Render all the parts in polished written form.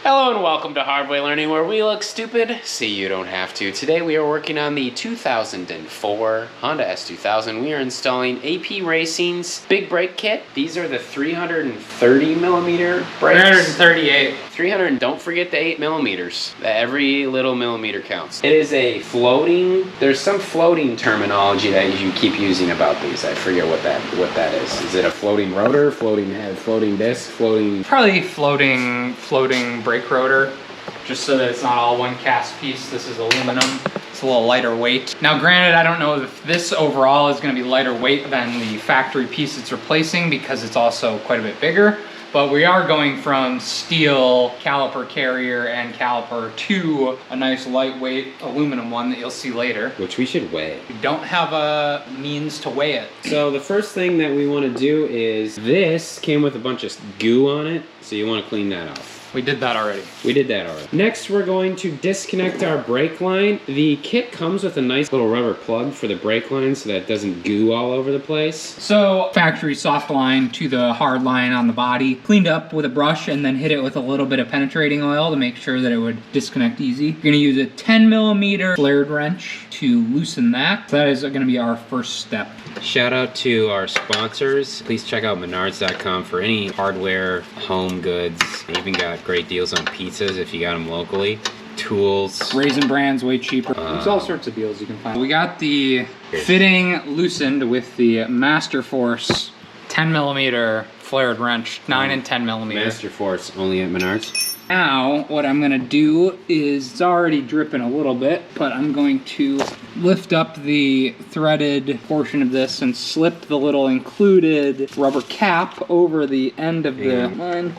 Hello and welcome to Hardway Learning, where we look stupid so you don't have to. Today we are working on the 2004 Honda S2000. We are installing AP Racing's big brake kit. These are the 330 millimeter brakes. 338. 300, don't forget the 8 millimeters. Every little millimeter counts. It is a floating, there's some floating terminology that you keep using about these. I forget what that is. Is it a floating rotor, floating head, floating disc, floating? Probably floating brake rotor, just so that it's not all one cast piece. This is aluminum. It's a little lighter weight. Now granted, I don't know if this overall is going to be lighter weight than the factory piece it's replacing, because it's also quite a bit bigger. But we are going from steel caliper carrier and caliper to a nice lightweight aluminum one that you'll see later. Which we should weigh. We don't have a means to weigh it. So the first thing that we want to do is, this came with a bunch of goo on it, so you want to clean that off. We did that already. We did that already. Next, we're going to disconnect our brake line. The kit comes with a nice little rubber plug for the brake line so that it doesn't goo all over the place. So factory soft line to the hard line on the body, cleaned up with a brush and then hit it with a little bit of penetrating oil to make sure that it would disconnect easy. You're gonna use a 10 millimeter flared wrench to loosen that. So that is gonna be our first step. Shout out to our sponsors. Please check out menards.com for any hardware, home goods. They even got great deals on pizzas if you got them locally. Tools. Raisin Bran's way cheaper. There's all sorts of deals you can find. We got the fitting loosened with the Master Force 10 millimeter flared wrench, 9 and 10 millimeter. Master Force only at Menards. Now, what I'm gonna do is, it's already dripping a little bit, but I'm going to lift up the threaded portion of this and slip the little included rubber cap over the end of the line.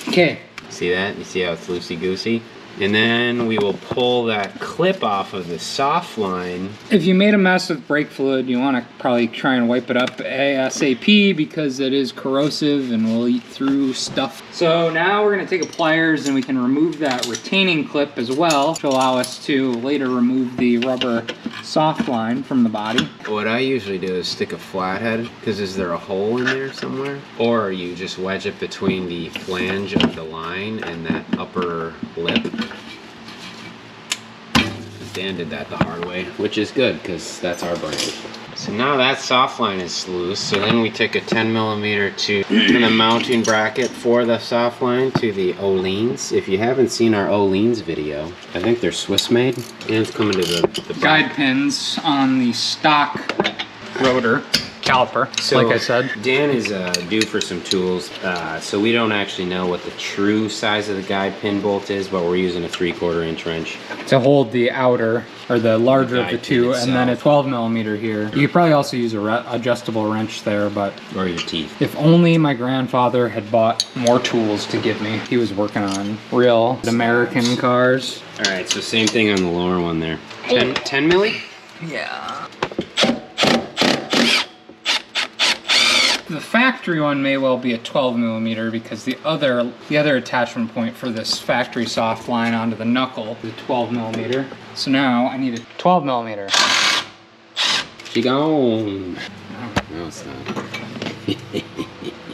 Okay. See that? You see how it's loosey-goosey? And then we will pull that clip off of the soft line. If you made a mess with brake fluid, you want to probably try and wipe it up ASAP, because it is corrosive and will eat through stuff. So now we're going to take a pliers and we can remove that retaining clip as well to allow us to later remove the rubber soft line from the body. What I usually do is stick a flathead, because is there a hole in there somewhere? Or you just wedge it between the flange of the line and that upper lip. Dan did that the hard way, which is good because that's our brand. So now that soft line is loose, so then we take a 10 millimeter to the mounting bracket for the soft line to the ohlins. If you haven't seen our ohlins video, I think they're Swiss made, and it's coming to the guide pins on the stock rotor caliper, so, like I said. Dan is due for some tools, so we don't actually know what the true size of the guide pin bolt is, but we're using a 3/4 inch wrench to hold the outer, or the larger of the two, and then a 12 millimeter here. You could probably also use a adjustable wrench there, but... Or your teeth. If only my grandfather had bought more tools to give me. He was working on real American cars. Alright, so same thing on the lower one there. 10 milli? Yeah. The factory one may well be a 12 millimeter, because the other attachment point for this factory soft line onto the knuckle is a 12 millimeter. So now I need a 12 millimeter. She gone. No, it's not.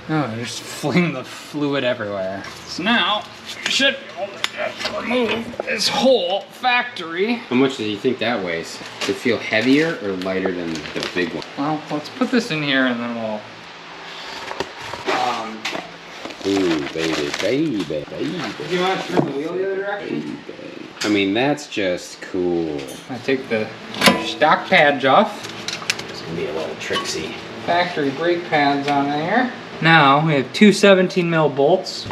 Oh, just fling the fluid everywhere. So now I should be able to remove this whole factory. How much do you think that weighs? Does it feel heavier or lighter than the big one? Well, let's put this in here and then we'll... Ooh, baby. Do you want to turn the wheel the other direction? Baby. I mean, that's just cool. I take the stock pads off. It's gonna be a little tricksy. Factory brake pads on there. Now we have two 17 mil bolts.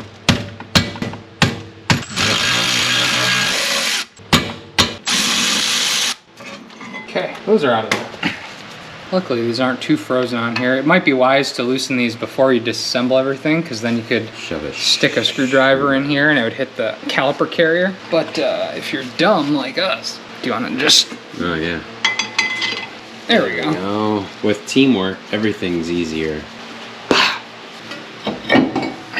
Okay, those are out of there. Luckily these aren't too frozen on here. It might be wise to loosen these before you disassemble everything, because then you could stick a screwdriver in here and it would hit the caliper carrier. But if you're dumb like us, do you want to just... Oh yeah. There we go. With teamwork, everything's easier.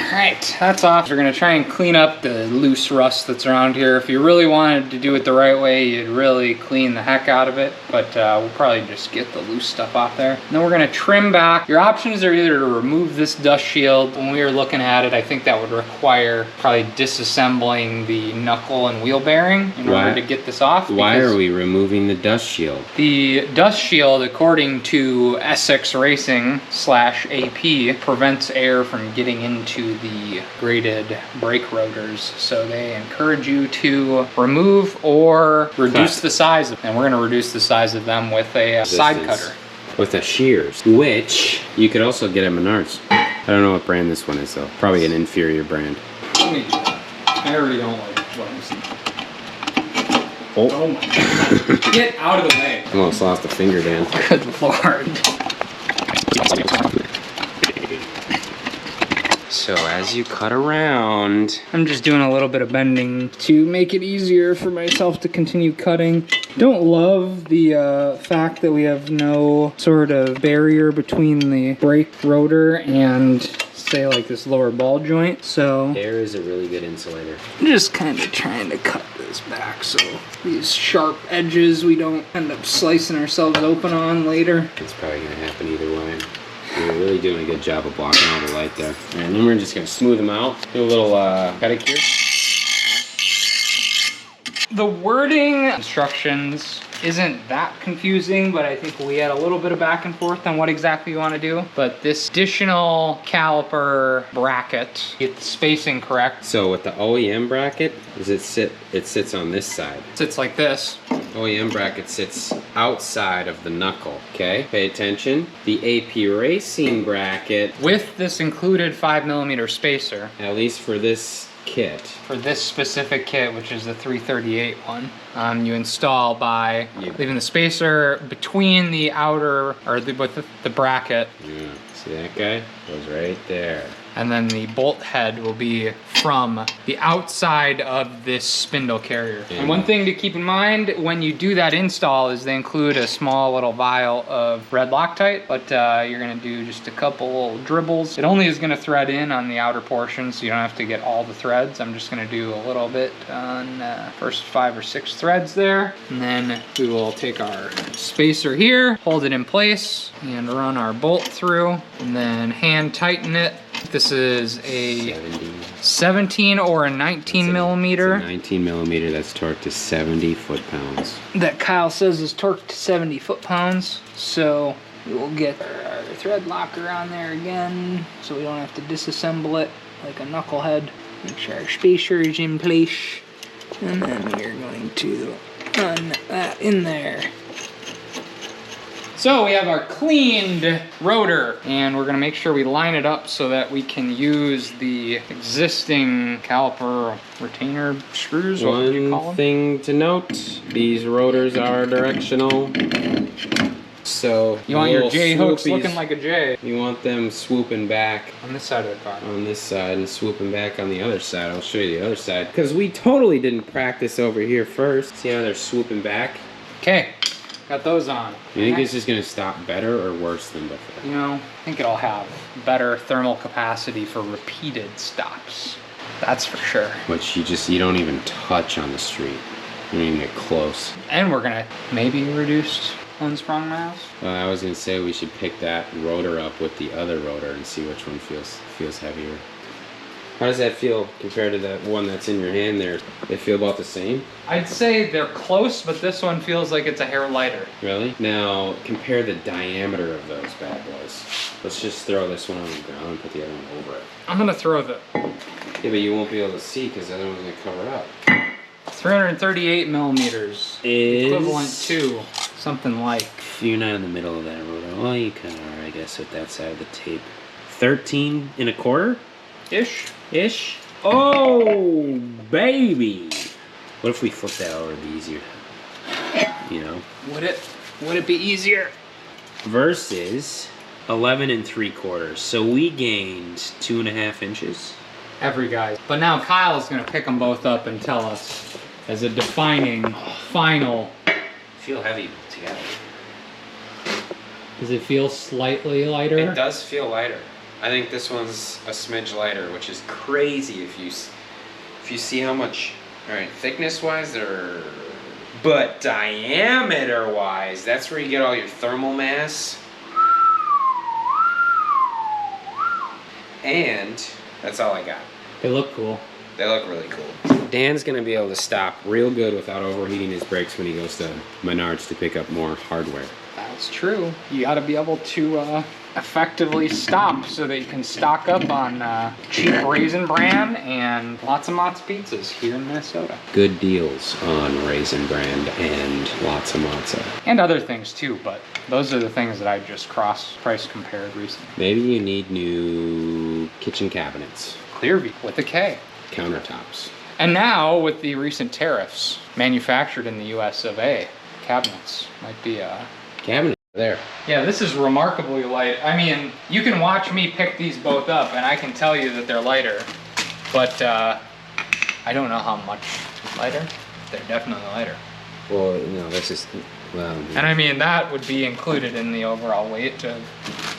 Alright, that's off. We're gonna try and clean up the loose rust that's around here. If you really wanted to do it the right way, you'd really clean the heck out of it, but we'll probably just get the loose stuff off there. And then we're gonna trim back. Your options are either to remove this dust shield. When we were looking at it, I think that would require probably disassembling the knuckle and wheel bearing in order to get this off. Why are we removing the dust shield? The dust shield, according to Essex Racing / AP, prevents air from getting into the graded brake rotors. So they encourage you to remove or reduce the size of them. And we're gonna reduce the size of them with a side cutter. With a shears, which you could also get at Menards. I don't know what brand this one is though. Probably an inferior brand. Let me do that. I already don't like what I'm seeing. Oh my God. Get out of the way. Almost lost a finger, Dan. Good Lord. So as you cut around, I'm just doing a little bit of bending to make it easier for myself to continue cutting. Don't love the fact that we have no sort of barrier between the brake rotor and say like this lower ball joint. So air is a really good insulator. I'm just kind of trying to cut this back so these sharp edges we don't end up slicing ourselves open on later. It's probably gonna happen either way. You're really doing a good job of blocking all the light there. And then we're just gonna smooth them out. Do a little pedicure. The wording instructions isn't that confusing, but I think we had a little bit of back and forth on what exactly you want to do. But this additional caliper bracket, get the spacing correct. So with the OEM bracket, it sits on this side. It sits like this. OEM bracket sits outside of the knuckle, okay? Pay attention. The AP Racing bracket, with this included 5mm spacer, at least for this kit. For this specific kit, which is the 338 one, you install by leaving the spacer between the outer, or with the bracket. Yeah, see that guy? Goes right there. And then the bolt head will be from the outside of this spindle carrier. And one thing to keep in mind when you do that install is they include a small little vial of red Loctite, but you're gonna do just a couple little dribbles. It only is gonna thread in on the outer portion, so you don't have to get all the threads. I'm just gonna do a little bit on first 5 or 6 threads there. And then we will take our spacer here, hold it in place, and run our bolt through, and then hand tighten it. This is a 17 or a 19mm. It's a 19mm that's torqued to 70 foot-pounds. That Kyle says is torqued to 70 foot-pounds. So we will get our thread locker on there again, so we don't have to disassemble it like a knucklehead. Make sure our spacer is in place, and then we're going to run that in there. So we have our cleaned rotor, and we're gonna make sure we line it up so that we can use the existing caliper retainer screws. What would you call them? One thing to note, these rotors are directional. So you want your J hooks looking like a J. You want them swooping back on this side of the car. On this side and swooping back on the other side. I'll show you the other side, because we totally didn't practice over here first. See how they're swooping back? Okay. Got those on. You think this is going to stop better or worse than before? You know, I think it'll have better thermal capacity for repeated stops. That's for sure. Which you don't even touch on the street. You don't even get close. And we're gonna maybe reduce unsprung miles. I was going to say we should pick that rotor up with the other rotor and see which one feels heavier. How does that feel compared to that one that's in your hand there? They feel about the same? I'd say they're close, but this one feels like it's a hair lighter. Really? Now, compare the diameter of those bad boys. Let's just throw this one on the ground and put the other one over it. I'm gonna throw the... Yeah, but you won't be able to see because the other one's gonna cover it up. 338mm is equivalent to something like... You're not in the middle of that rotor. Well, you kind of are, I guess, at that side of the tape. 13 1/4? Ish. Oh, baby. What if we flip that over? It'd be easier. You know? Would it be easier? Versus 11 3/4. So we gained 2.5 inches. Every guy. But now Kyle's gonna pick them both up and tell us as a defining final. Feel heavy together. Does it feel slightly lighter? It does feel lighter. I think this one's a smidge lighter, which is crazy if you see how much. All right, thickness-wise, but diameter-wise, that's where you get all your thermal mass. And that's all I got. They look cool. They look really cool. Dan's gonna be able to stop real good without overheating his brakes when he goes to Menards to pick up more hardware. That's true. You got to be able to effectively stop so that you can stock up on cheap Raisin Bran and lots of Mott's pizzas here in Minnesota. Good deals on Raisin Bran and lots of matzo. And other things too, but those are the things that I just cross-price compared recently. Maybe you need new kitchen cabinets. Clearview with a K. Countertops. And now with the recent tariffs, manufactured in the US of A, cabinets might be Cabinet there. Yeah, this is remarkably light. I mean, you can watch me pick these both up and I can tell you that they're lighter, but I don't know how much lighter. They're definitely lighter. Well, no, this is, well. And I mean, that would be included in the overall weight of,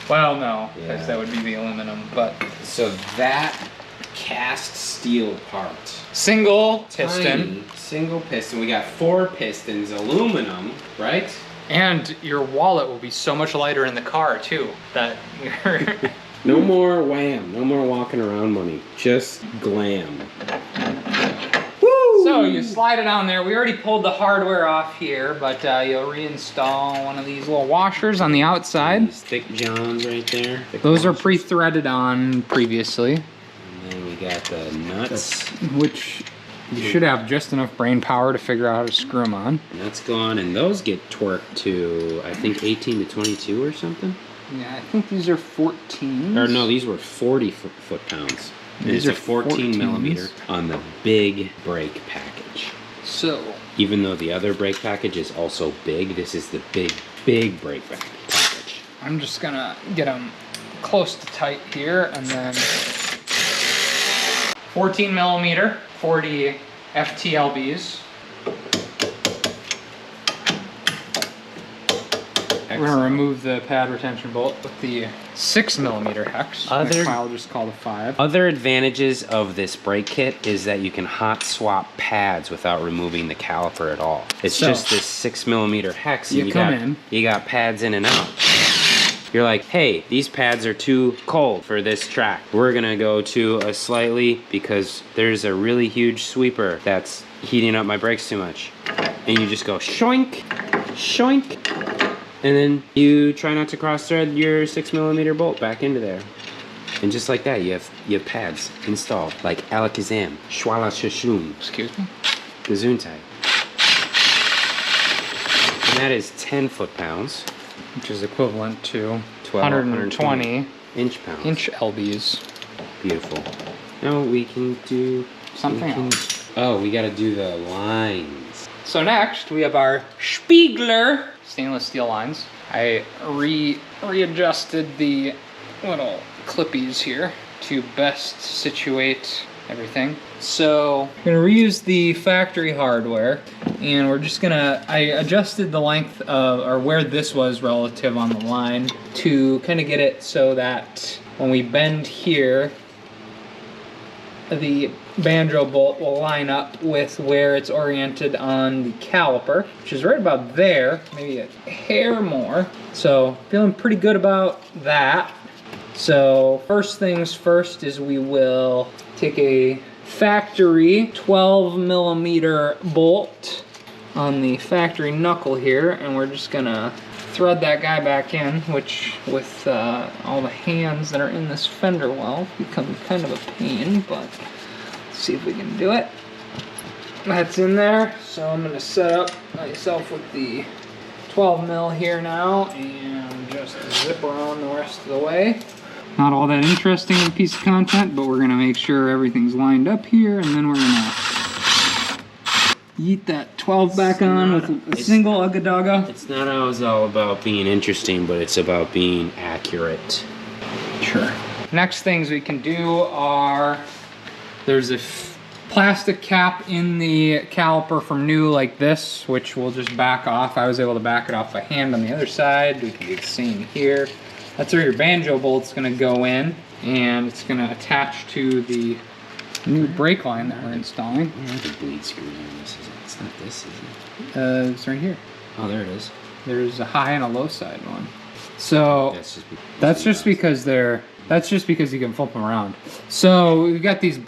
well, no, because that would be the aluminum, but. So that cast steel part. Single piston. Tiny, single piston. We got 4 pistons, aluminum, right? And your wallet will be so much lighter in the car too, that you're... No more wham, no more walking around money, just glam. Woo! So you slide it on there. We already pulled the hardware off here, but you'll reinstall one of these little washers on the outside. These thick johns right there. Those are pre-threaded on previously. And then we got the nuts. Which you should have just enough brain power to figure out how to screw them on. Nuts go on, and those get torqued to, I think, 18 to 22 or something. Yeah, I think these are 14s. Or no, these were 40 foot-pounds. These are are 14 millimeter on the big brake package. So, even though the other brake package is also big, this is the big brake package. I'm just gonna get them close to tight here, and then 14 millimeter, 40 FTLBs. We're gonna remove the pad retention bolt with the 6 millimeter hex, which I'll just call the 5. Other advantages of this brake kit is that you can hot swap pads without removing the caliper at all. It's just this 6 millimeter hex, and you got pads in and out. You're like, hey, these pads are too cold for this track. We're gonna go to a slightly, because there's a really huge sweeper that's heating up my brakes too much. And you just go shoink, shoink, and then you try not to cross thread your 6 millimeter bolt back into there. And just like that, you have pads installed, like alakazam, shwala shashum. Excuse me? Gesundheit. And that is 10 foot-pounds. Which is equivalent to 120 inch-pounds. Inch lbs. Beautiful. Now we can do something else. Oh, we gotta do the lines. So next we have our Spiegler stainless steel lines. I readjusted the little clippies here to best situate everything. So I'm gonna reuse the factory hardware, and we're just gonna, I adjusted the length of, or where this was relative on the line to kind of get it so that when we bend here, the banjo bolt will line up with where it's oriented on the caliper, which is right about there, maybe a hair more. So feeling pretty good about that. So first things first is we will take a factory 12 millimeter bolt on the factory knuckle here, and we're just gonna thread that guy back in, which with all the hands that are in this fender well becomes kind of a pain, but let's see if we can do it. That's in there, so I'm gonna set up myself with the 12 mil here now and just zip around the rest of the way. Not all that interesting piece of content, but we're gonna make sure everything's lined up here, and then we're gonna yeet that 12 back on with a single ugga-dugga. It's not always all about being interesting, but it's about being accurate. Sure. Next things we can do are, there's a plastic cap in the caliper from new like this, which we'll just back off. I was able to back it off by hand on the other side. We can do the same here. That's where your banjo bolt's gonna go in. and it's gonna attach to the new brake line that we're installing. Where are the bleed screws on this? It's not this, is it? It's right here. Oh, there it is. There's a high and a low side one. So That's just because you can flip them around. So we've got these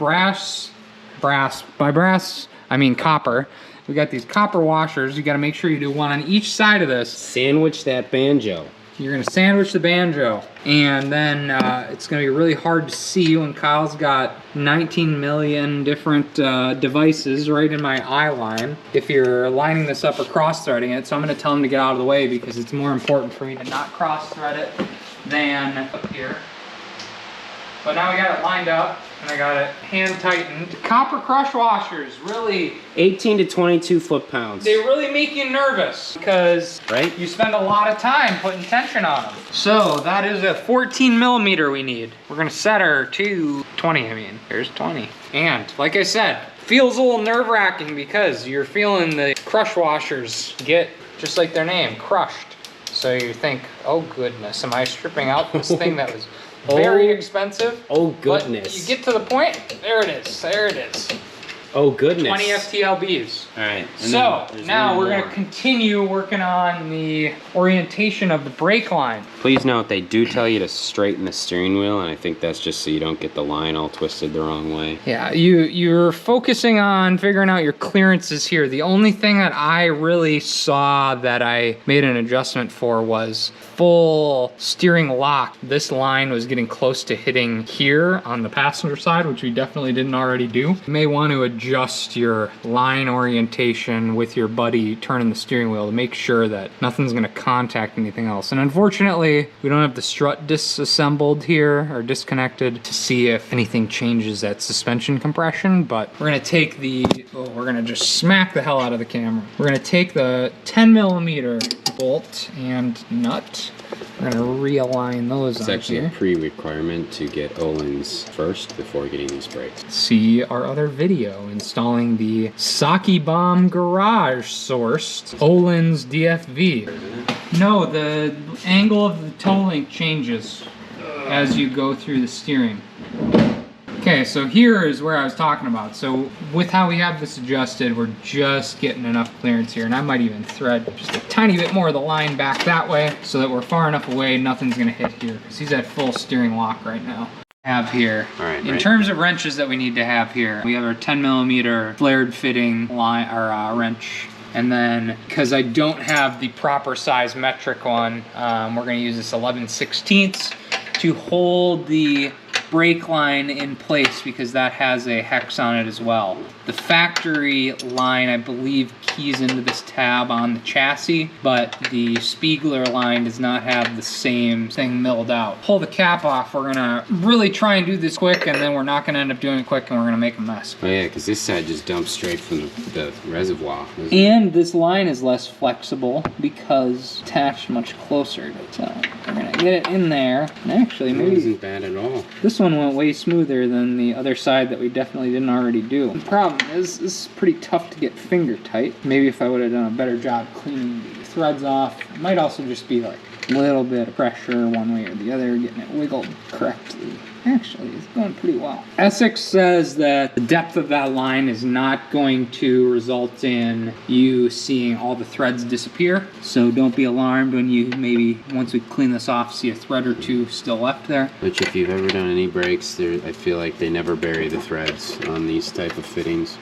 I mean copper. We got these copper washers. You got to make sure you do one on each side of this. Sandwich that banjo. You're gonna sandwich the banjo, and then it's gonna be really hard to see when Kyle's got 19 million different devices right in my eye line if you're lining this up or cross-threading it. So I'm gonna tell him to get out of the way because it's more important for me to not cross-thread it than up here. But now we got it lined up, and I got it hand tightened. Copper crush washers, really, 18 to 22 foot-pounds. they really make you nervous because Right? you spend a lot of time putting tension on them. So that is a 14 millimeter we need. We're gonna set her to 20, here's 20. And like I said, feels a little nerve-wracking because you're feeling the crush washers get, just like their name, crushed. So you think, oh goodness, am I stripping out this thing that was very expensive? Oh goodness. But you get to the point, there it is. Oh goodness. 20 FTLBs. All right. So now we're gonna continue working on the orientation of the brake line. Please note they do tell you to straighten the steering wheel, and I think that's just so you don't get the line all twisted the wrong way. Yeah, you're focusing on figuring out your clearances here. The only thing that I really saw that I made an adjustment for was full steering lock. This line was getting close to hitting here on the passenger side, which we definitely didn't already do. You may want to adjust your line orientation with your buddy turning the steering wheel to make sure that nothing's gonna contact anything else. And unfortunately, we don't have the strut disassembled here or disconnected to see if anything changes that suspension compression, but we're gonna take we're gonna just smack the hell out of the camera. We're gonna take the 10 millimeter bolt and nut. We're gonna realign those It's on actually here. a pre-requirement to get ohlins first before getting these brakes. See our other video installing the Saki Bomb garage sourced ohlins DFV. No, the angle of the toe link changes as you go through the steering. Okay, so here is where I was talking about. So with how we have this adjusted, we're just getting enough clearance here, and I might even thread just a tiny bit more of the line back that way so that we're far enough away nothing's gonna hit here, because he's at full steering lock right now. Have here. All right, in terms of wrenches that we need to have here, we have our 10 millimeter flared fitting line or wrench. And then, because I don't have the proper size metric one, we're gonna use this 11/16 to hold the brake line in place because that has a hex on it as well. The factory line, I believe, keys into this tab on the chassis, but the Spiegler line does not have the same thing milled out. Pull the cap off. We're gonna really try and do this quick, and then we're not gonna end up doing it quick, and we're gonna make a mess. Oh yeah, because this side just dumps straight from the reservoir. And this line is less flexible because attached much closer. So we're gonna get it in there. And actually, It maybe isn't bad at all. this one went way smoother than the other side that we definitely didn't already do. The problem is this is pretty tough to get finger tight. Maybe if I would have done a better job cleaning the threads off, it might also just be like a little bit of pressure one way or the other, getting it wiggled correctly. Actually, it's going pretty well. Essex says that the depth of that line is not going to result in you seeing all the threads disappear. So don't be alarmed when you maybe, once we clean this off, see a thread or two still left there. Which if you've ever done any brakes, I feel like they never bury the threads on these type of fittings.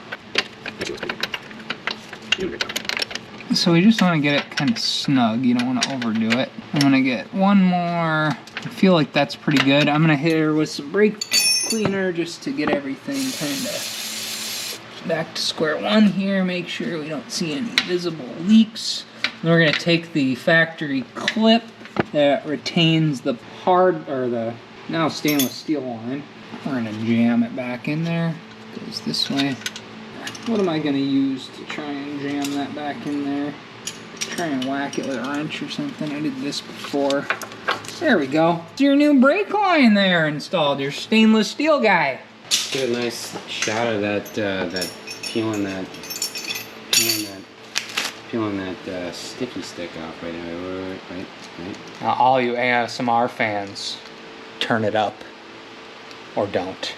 So we just want to get it kind of snug. You don't want to overdo it. I'm going to get one more. I feel like that's pretty good. I'm going to hit her with some brake cleaner just to get everything kind of back to square one here. Make sure we don't see any visible leaks. Then we're going to take the factory clip that retains the hard, or the now stainless steel line. We're going to jam it back in there. Goes this way. What am I going to use to try and jam that back in there? Try and whack it with a wrench or something. I did this before. There we go. It's your new brake line there installed. Your stainless steel guy. Get a nice shot of that peeling that sticky stick off right now. Right. Now, all you ASMR fans, turn it up. or don't.